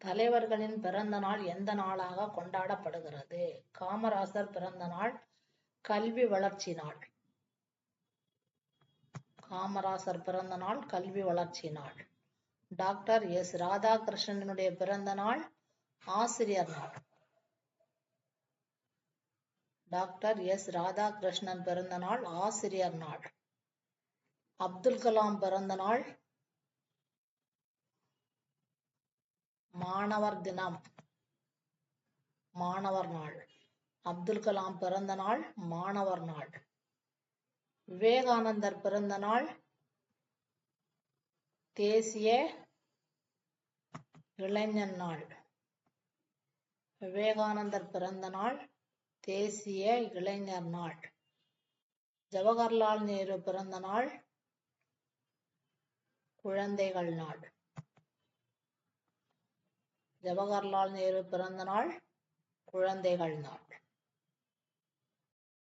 தலைவர்களின் பிறந்த நாள் எந்த நாளாக கொண்டாடப்படுகிறது? காமராசர் பிறந்த நாள் கல்வி வளர்ச்சி நாள். காமராசர் பிறந்த நாள் கல்வி வளர்ச்சி நாள். Doctor S. ராதாகிருஷ்ணனுடைய பிறந்த நாள் ஆசிரியர் நாள். Doctor S. ராதாகிருஷ்ணன் பிறந்த நாள் ஆசிரியர் நாள். அப்துல் கலாம் பிறந்த நாள் மாணவர் தினம், மாணவர் நாள். அப்துல் கலாம் பிறந்த நாள் மாணவர் நாள். விவேகானந்தர் பிறந்த நாள் தேசிய இளைஞர் நாள். விவேகானந்தர் பிறந்த நாள் தேசிய இளைஞர் நாள். ஜவஹர்லால் நேரு பிறந்த நாள் குழந்தைகள் நாள். ஜவஹர்லால் நேரு பிறந்த நாள் குழந்தைகள் நாள்.